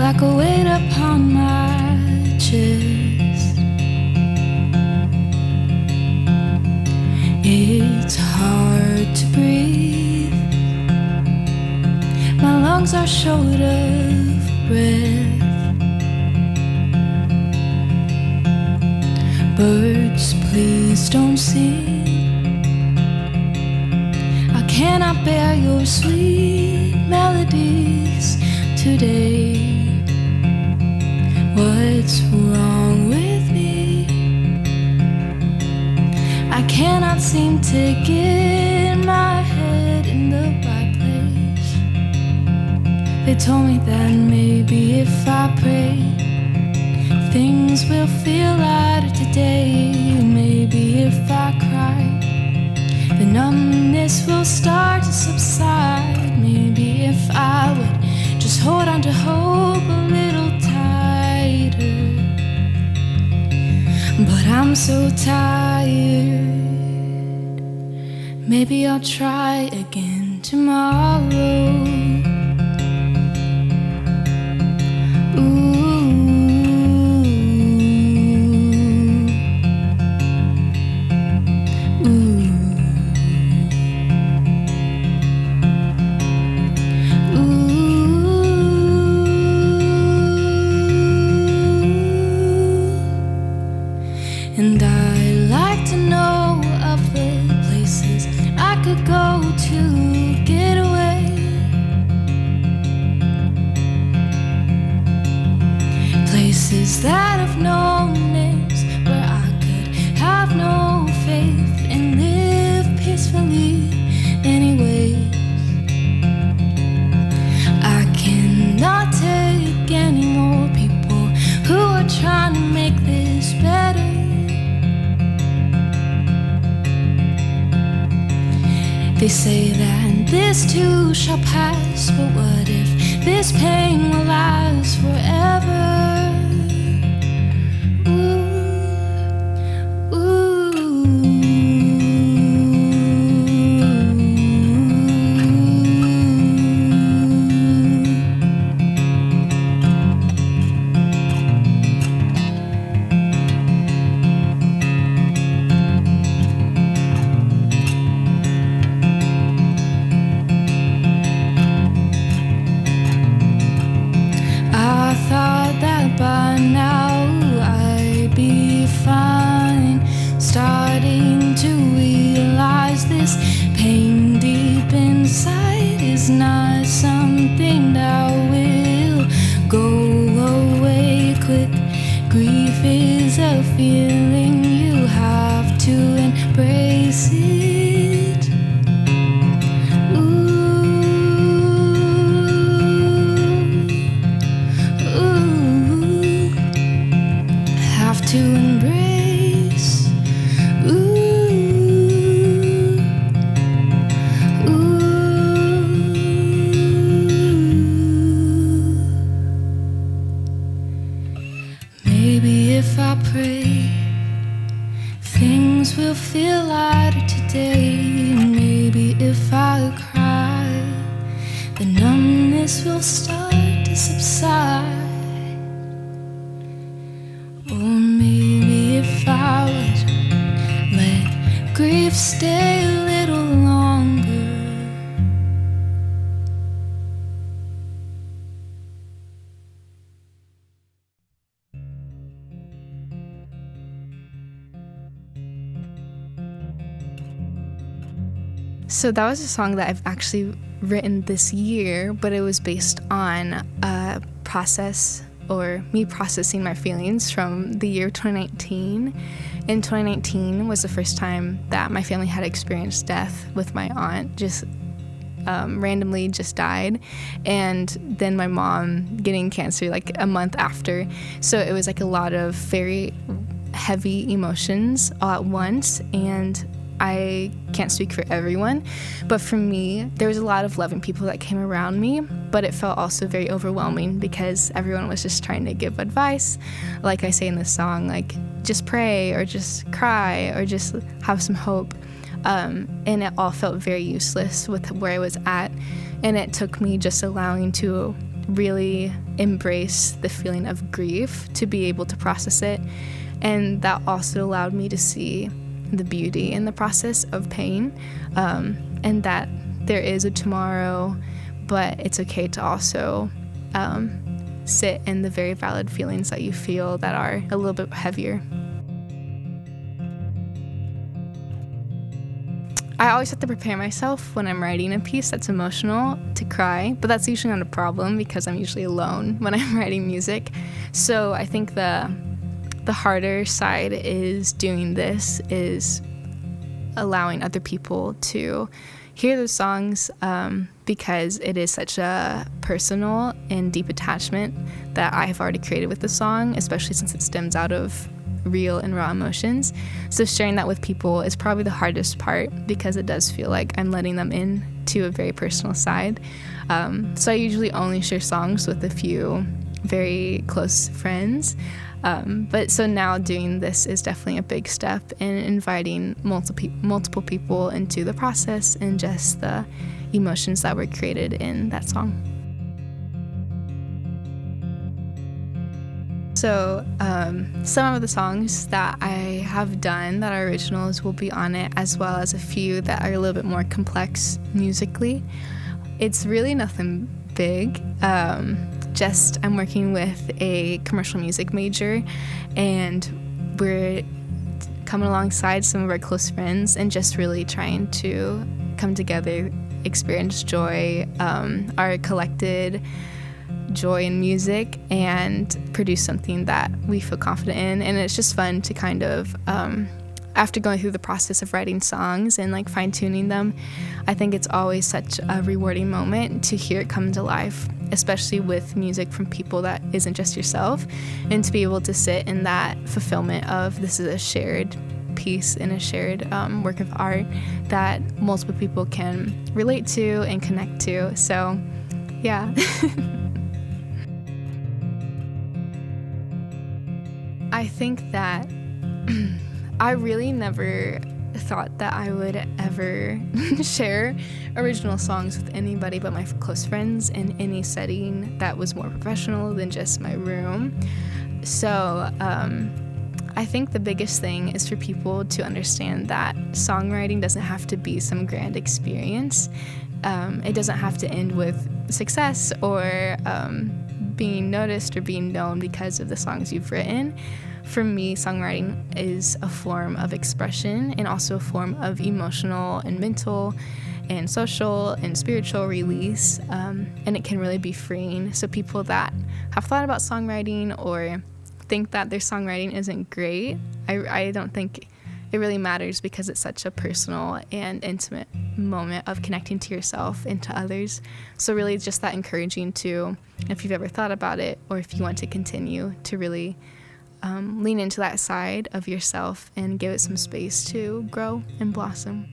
like a weight upon my chest. It's hard to breathe. My lungs are short of breath. Birds, please don't sing. I cannot bear your sweet melodies today. What's wrong with me? I cannot seem to get my head in the right place. They told me that maybe if I pray, things will feel lighter today. Maybe if I cry, the numbness will start to subside. Maybe if I would just hold on to hope a little tighter. But I'm so tired. Maybe I'll try again tomorrow. And I like to know of the places I could go to get away. Places that have no names, where I could have no faith and live peacefully anyways. I cannot take any more people who are trying to make this better. They say that this too shall pass, but what if this pain will last forever? Ooh, by now I'd be fine. Starting to realize this pain deep inside is not something that will go away quick. Grief is a feeling, you have to embrace it. To embrace, maybe if I pray, things will feel lighter today. Maybe if I cry, the numbness will start to subside. I would let grief stay a little longer. So that was a song that I've actually written this year, but it was based on a process or me processing my feelings from the year 2019. In 2019 was the first time that my family had experienced death, with my aunt just randomly just died, and then my mom getting cancer like a month after. So it was like a lot of very heavy emotions all at once, and I can't speak for everyone, but for me, there was a lot of loving people that came around me, but it felt also very overwhelming because everyone was just trying to give advice. Like I say in this song, like, just pray or just cry or just have some hope. And it all felt very useless with where I was at. And it took me just allowing to really embrace the feeling of grief to be able to process it. And that also allowed me to see the beauty in the process of pain, and that there is a tomorrow, but it's okay to also sit in the very valid feelings that you feel that are a little bit heavier. I always have to prepare myself when I'm writing a piece that's emotional to cry, but that's usually not a problem because I'm usually alone when I'm writing music. So I think the harder side is doing this is allowing other people to hear the songs, because it is such a personal and deep attachment that I have already created with the song, especially since it stems out of real and raw emotions. So sharing that with people is probably the hardest part because it does feel like I'm letting them in to a very personal side. So I usually only share songs with a few very close friends. But so now doing this is definitely a big step in inviting multiple people into the process and just the emotions that were created in that song. So some of the songs that I have done that are originals will be on it, as well as a few that are a little bit more complex musically. It's really nothing big. Just I'm working with a commercial music major, and we're coming alongside some of our close friends and just really trying to come together, experience joy, our collected joy in music, and produce something that we feel confident in. And it's just fun to kind of, after going through the process of writing songs and like fine-tuning them, I think it's always such a rewarding moment to hear it come to life, especially with music from people that isn't just yourself, and to be able to sit in that fulfillment of this is a shared piece and a shared work of art that multiple people can relate to and connect to. So yeah. I think that I really never thought that I would ever share original songs with anybody but my close friends in any setting that was more professional than just my room. So I think the biggest thing is for people to understand that songwriting doesn't have to be some grand experience. It doesn't have to end with success or being noticed or being known because of the songs you've written. For me, songwriting is a form of expression and also a form of emotional and mental and social and spiritual release, and it can really be freeing. So people that have thought about songwriting or think that their songwriting isn't great, I don't think it really matters because it's such a personal and intimate moment of connecting to yourself and to others. So really just that encouraging to, if you've ever thought about it or if you want to continue, to really lean into that side of yourself and give it some space to grow and blossom.